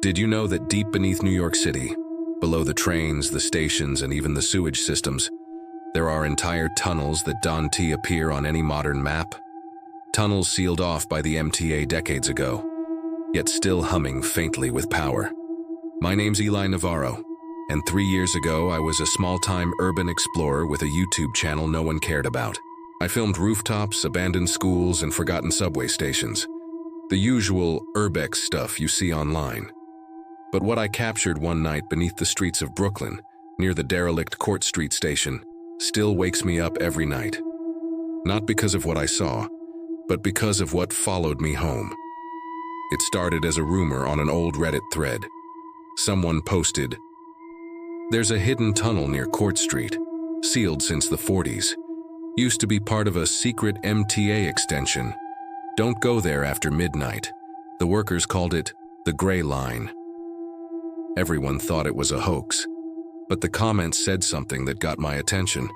Did you know that deep beneath New York City, below the trains, the stations, and even the sewage systems, there are entire tunnels that don't appear on any modern map? Tunnels sealed off by the MTA decades ago, yet still humming faintly with power. My name's Eli Navarro, and 3 years ago I was a small-time urban explorer with a YouTube channel no one cared about. I filmed rooftops, abandoned schools, and forgotten subway stations. The usual urbex stuff you see online. But what I captured one night beneath the streets of Brooklyn, near the derelict Court Street station, still wakes me up every night. Not because of what I saw, but because of what followed me home. It started as a rumor on an old Reddit thread. Someone posted, "There's a hidden tunnel near Court Street, sealed since the 40s. Used to be part of a secret MTA extension. Don't go there after midnight. The workers called it the Gray Line." Everyone thought it was a hoax, but the comments said something that got my attention.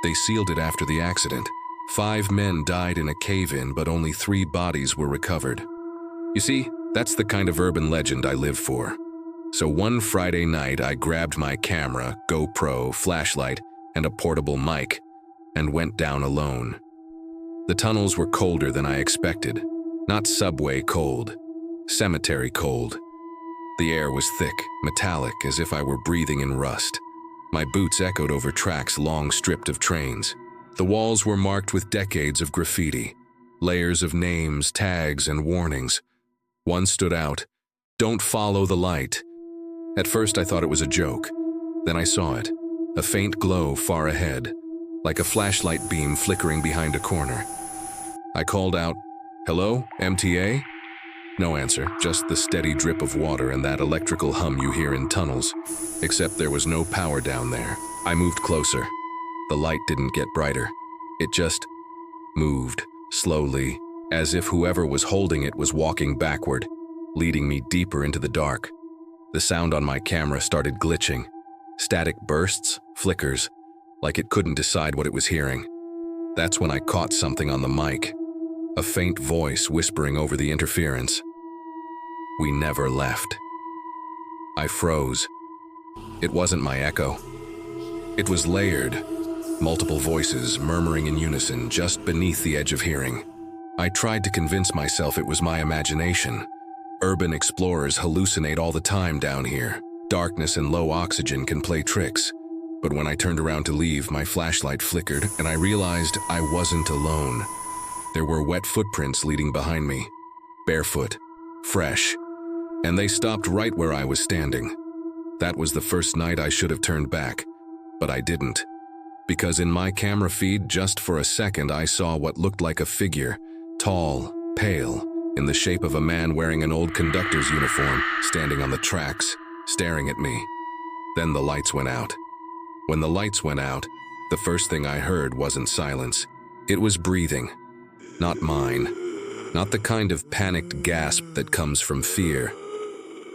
They sealed it after the accident. 5 men died in a cave-in, but only 3 bodies were recovered. You see, that's the kind of urban legend I live for. So one Friday night, I grabbed my camera, GoPro, flashlight, and a portable mic, and went down alone. The tunnels were colder than I expected. Not subway cold, cemetery cold. The air was thick, metallic, as if I were breathing in rust. My boots echoed over tracks long stripped of trains. The walls were marked with decades of graffiti, layers of names, tags, and warnings. One stood out, "Don't follow the light." At first I thought it was a joke. Then I saw it, a faint glow far ahead, like a flashlight beam flickering behind a corner. I called out, "Hello, MTA?" No answer, just the steady drip of water and that electrical hum you hear in tunnels, except there was no power down there. I moved closer. The light didn't get brighter. It just moved, slowly, as if whoever was holding it was walking backward, leading me deeper into the dark. The sound on my camera started glitching. Static bursts, flickers, like it couldn't decide what it was hearing. That's when I caught something on the mic, a faint voice whispering over the interference. "We never left." I froze. It wasn't my echo. It was layered, multiple voices murmuring in unison just beneath the edge of hearing. I tried to convince myself it was my imagination. Urban explorers hallucinate all the time down here. Darkness and low oxygen can play tricks. But when I turned around to leave, my flashlight flickered and I realized I wasn't alone. There were wet footprints leading behind me, barefoot, fresh, and they stopped right where I was standing. That was the first night I should have turned back, but I didn't. Because in my camera feed, just for a second, I saw what looked like a figure, tall, pale, in the shape of a man wearing an old conductor's uniform, standing on the tracks, staring at me. Then the lights went out. When the lights went out, the first thing I heard wasn't silence. It was breathing. Not mine. Not the kind of panicked gasp that comes from fear.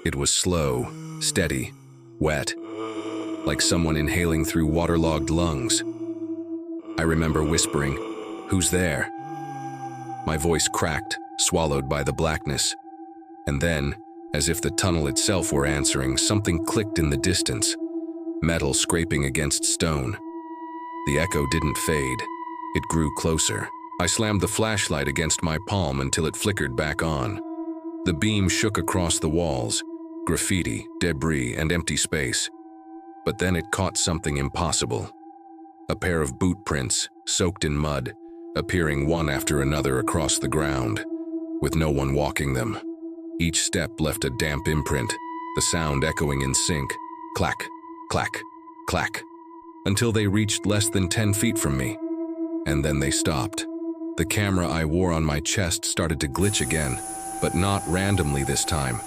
It was slow, steady, wet, like someone inhaling through waterlogged lungs. I remember whispering, "Who's there?" My voice cracked, swallowed by the blackness. And then, as if the tunnel itself were answering, something clicked in the distance, metal scraping against stone. The echo didn't fade. It grew closer. I slammed the flashlight against my palm until it flickered back on. The beam shook across the walls, graffiti, debris, and empty space. But then it caught something impossible. A pair of boot prints, soaked in mud, appearing one after another across the ground, with no one walking them. Each step left a damp imprint, the sound echoing in sync, clack, clack, clack, until they reached less than 10 feet from me. And then they stopped. The camera I wore on my chest started to glitch again, but not randomly this time.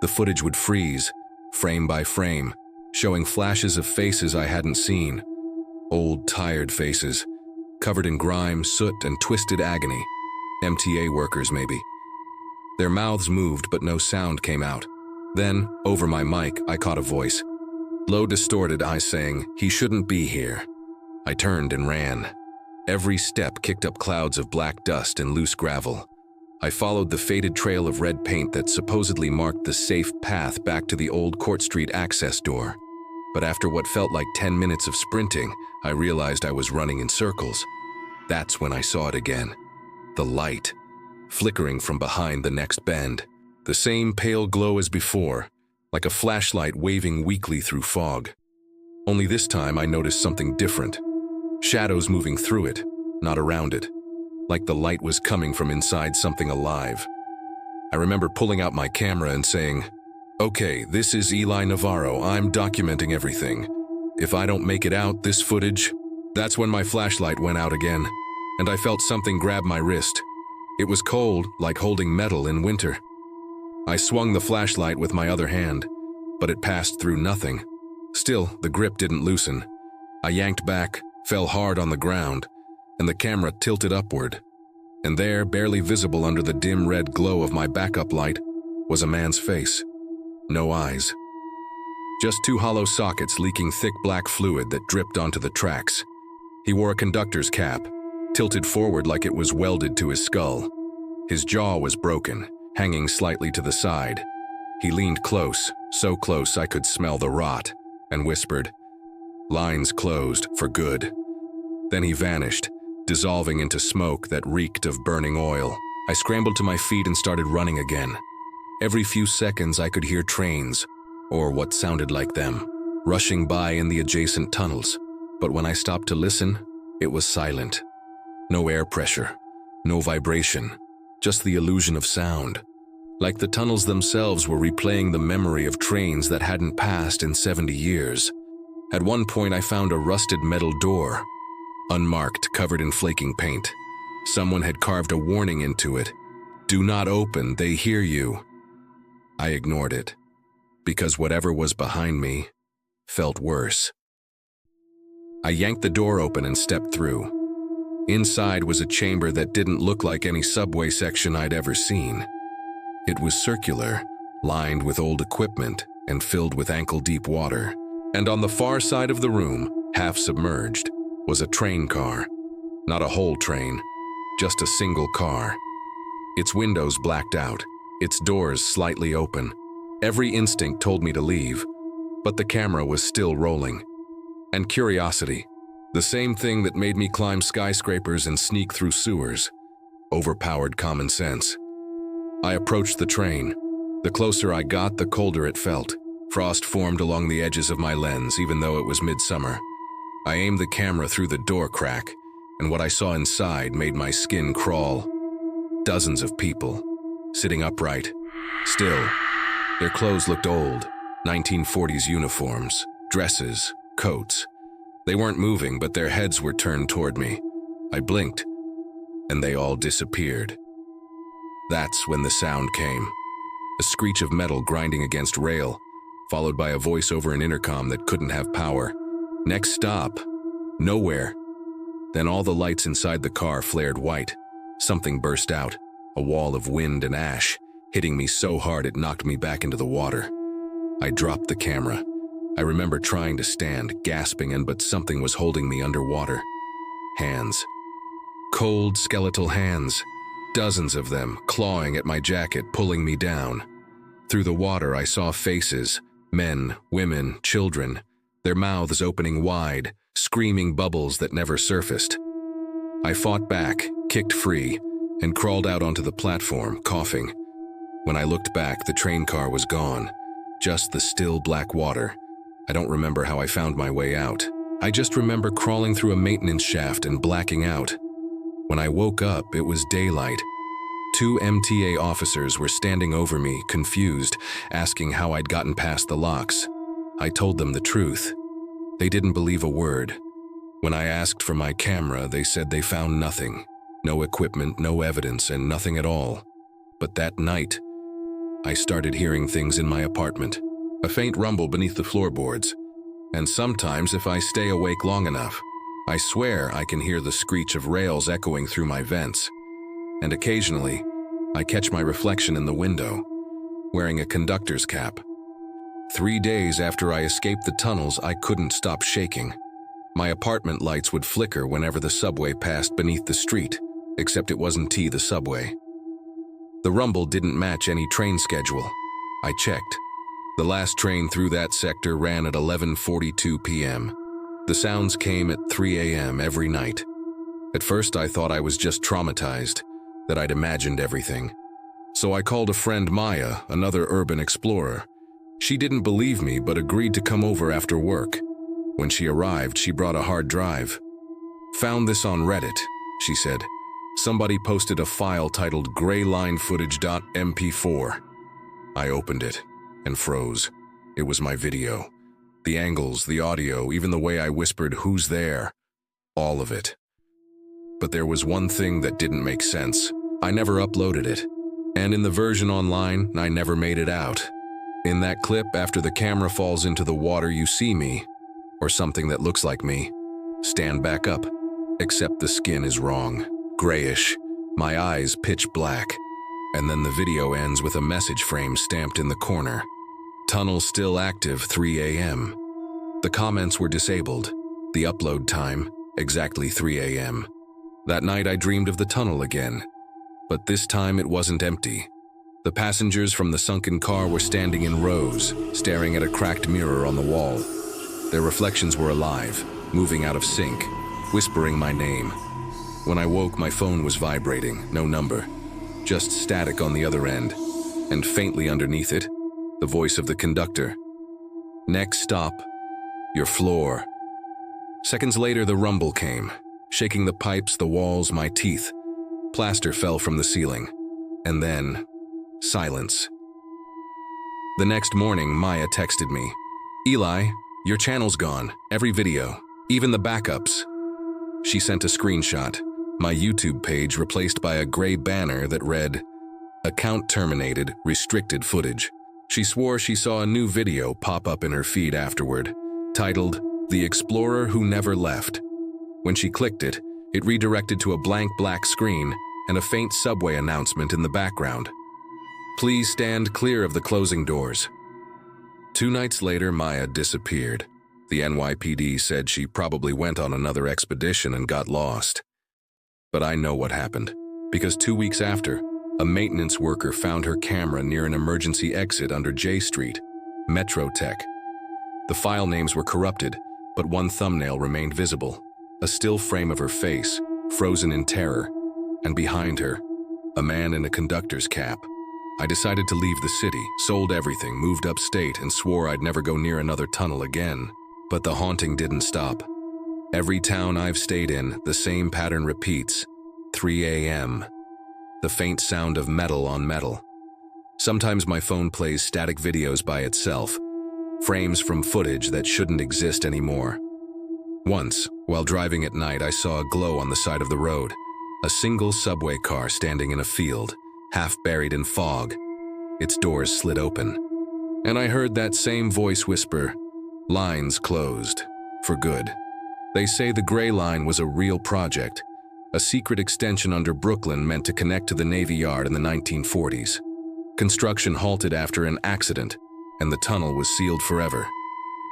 The footage would freeze, frame by frame, showing flashes of faces I hadn't seen. Old, tired faces, covered in grime, soot, and twisted agony. MTA workers, maybe. Their mouths moved, but no sound came out. Then, over my mic, I caught a voice. Low, distorted, I saying, "He shouldn't be here." I turned and ran. Every step kicked up clouds of black dust and loose gravel. I followed the faded trail of red paint that supposedly marked the safe path back to the old Court Street access door. But after what felt like 10 minutes of sprinting, I realized I was running in circles. That's when I saw it again. The light, flickering from behind the next bend. The same pale glow as before, like a flashlight waving weakly through fog. Only this time I noticed something different. Shadows moving through it, not around it. Like the light was coming from inside something alive. I remember pulling out my camera and saying, "Okay, this is Eli Navarro, I'm documenting everything. If I don't make it out, this footage..." That's when my flashlight went out again, and I felt something grab my wrist. It was cold, like holding metal in winter. I swung the flashlight with my other hand, but it passed through nothing. Still, the grip didn't loosen. I yanked back, fell hard on the ground, and the camera tilted upward. And there, barely visible under the dim red glow of my backup light, was a man's face. No eyes. Just two hollow sockets leaking thick black fluid that dripped onto the tracks. He wore a conductor's cap, tilted forward like it was welded to his skull. His jaw was broken, hanging slightly to the side. He leaned close, so close I could smell the rot, and whispered, "Lines closed, for good." Then he vanished, dissolving into smoke that reeked of burning oil. I scrambled to my feet and started running again. Every few seconds I could hear trains, or what sounded like them, rushing by in the adjacent tunnels. But when I stopped to listen, it was silent. No air pressure, no vibration, just the illusion of sound. Like the tunnels themselves were replaying the memory of trains that hadn't passed in 70 years. At one point I found a rusted metal door, unmarked, covered in flaking paint. Someone had carved a warning into it. "Do not open, they hear you." I ignored it, because whatever was behind me felt worse. I yanked the door open and stepped through. Inside was a chamber that didn't look like any subway section I'd ever seen. It was circular, lined with old equipment, and filled with ankle-deep water. And on the far side of the room, half submerged, was a train car. Not a whole train, just a single car. Its windows blacked out, its doors slightly open. Every instinct told me to leave, but the camera was still rolling. And curiosity, the same thing that made me climb skyscrapers and sneak through sewers, overpowered common sense. I approached the train. The closer I got, the colder it felt. Frost formed along the edges of my lens, even though it was midsummer. I aimed the camera through the door crack, and what I saw inside made my skin crawl. Dozens of people, sitting upright, still. Their clothes looked old, 1940s uniforms, dresses, coats. They weren't moving, but their heads were turned toward me. I blinked, and they all disappeared. That's when the sound came. A screech of metal grinding against rail, followed by a voice over an intercom that couldn't have power. "Next stop." Nowhere. Then all the lights inside the car flared white. Something burst out, a wall of wind and ash, hitting me so hard it knocked me back into the water. I dropped the camera. I remember trying to stand, gasping, but something was holding me underwater. Hands. Cold, skeletal hands. Dozens of them, clawing at my jacket, pulling me down. Through the water I saw faces, men, women, children, their mouths opening wide, screaming bubbles that never surfaced. I fought back, kicked free, and crawled out onto the platform, coughing. When I looked back, the train car was gone, just the still black water. I don't remember how I found my way out. I just remember crawling through a maintenance shaft and blacking out. When I woke up, it was daylight. 2 MTA officers were standing over me, confused, asking how I'd gotten past the locks. I told them the truth. They didn't believe a word. When I asked for my camera, they said they found nothing. No equipment, no evidence, and nothing at all. But that night, I started hearing things in my apartment. A faint rumble beneath the floorboards. And sometimes, if I stay awake long enough, I swear I can hear the screech of rails echoing through my vents. And occasionally, I catch my reflection in the window, wearing a conductor's cap. 3 days after I escaped the tunnels, I couldn't stop shaking. My apartment lights would flicker whenever the subway passed beneath the street, except it wasn't the subway. The rumble didn't match any train schedule. I checked. The last train through that sector ran at 11:42 p.m. The sounds came at 3 a.m. every night. At first I thought I was just traumatized, that I'd imagined everything. So I called a friend, Maya, another urban explorer. She didn't believe me but agreed to come over after work. When she arrived, she brought a hard drive. "Found this on Reddit," she said. "Somebody posted a file titled graylinefootage.mp4. I opened it and froze. It was my video. The angles, the audio, even the way I whispered, "Who's there?" All of it. But there was one thing that didn't make sense. I never uploaded it. And in the version online, I never made it out. In that clip, after the camera falls into the water, you see me, or something that looks like me, stand back up, except the skin is wrong. Grayish, my eyes pitch black, and then the video ends with a message frame stamped in the corner. Tunnel still active, 3 a.m. The comments were disabled. The upload time, exactly 3 a.m. That night I dreamed of the tunnel again, but this time it wasn't empty. The passengers from the sunken car were standing in rows, staring at a cracked mirror on the wall. Their reflections were alive, moving out of sync, whispering my name. When I woke, my phone was vibrating, no number, just static on the other end, and faintly underneath it, the voice of the conductor. "Next stop, your floor." Seconds later, the rumble came, shaking the pipes, the walls, my teeth. Plaster fell from the ceiling, and then silence. The next morning, Maya texted me, "Eli, your channel's gone, every video, even the backups." She sent a screenshot, my YouTube page replaced by a gray banner that read, "Account terminated, restricted footage." She swore she saw a new video pop up in her feed afterward, titled, "The Explorer Who Never Left." When she clicked it, it redirected to a blank black screen and a faint subway announcement in the background. "Please stand clear of the closing doors." 2 nights later, Maya disappeared. The NYPD said she probably went on another expedition and got lost. But I know what happened, because 2 weeks after, a maintenance worker found her camera near an emergency exit under J Street, Metro Tech. The file names were corrupted, but one thumbnail remained visible, a still frame of her face, frozen in terror, and behind her, a man in a conductor's cap. I decided to leave the city, sold everything, moved upstate, and swore I'd never go near another tunnel again. But the haunting didn't stop. Every town I've stayed in, the same pattern repeats. 3 a.m. The faint sound of metal on metal. Sometimes my phone plays static videos by itself, frames from footage that shouldn't exist anymore. Once, while driving at night, I saw a glow on the side of the road. A single subway car standing in a field, half buried in fog. Its doors slid open. And I heard that same voice whisper, "Lines closed. For good." They say the Gray Line was a real project, a secret extension under Brooklyn meant to connect to the Navy Yard in the 1940s. Construction halted after an accident, and the tunnel was sealed forever.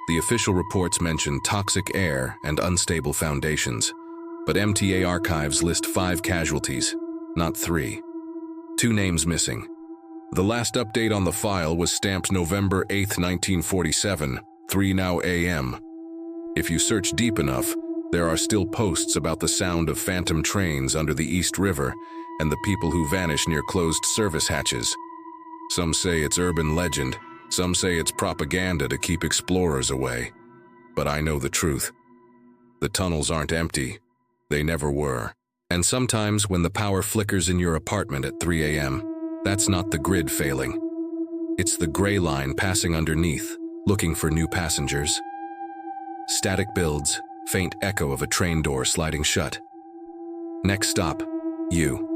The official reports mention toxic air and unstable foundations, but MTA archives list 5 casualties, not 3. 2 names missing. The last update on the file was stamped November 8, 1947, 3 now a.m. If you search deep enough, there are still posts about the sound of phantom trains under the East River and the people who vanish near closed service hatches. Some say it's urban legend, some say it's propaganda to keep explorers away. But I know the truth. The tunnels aren't empty. They never were. And sometimes when the power flickers in your apartment at 3 a.m., that's not the grid failing. It's the Gray Line passing underneath, looking for new passengers. Static builds, faint echo of a train door sliding shut. Next stop, you.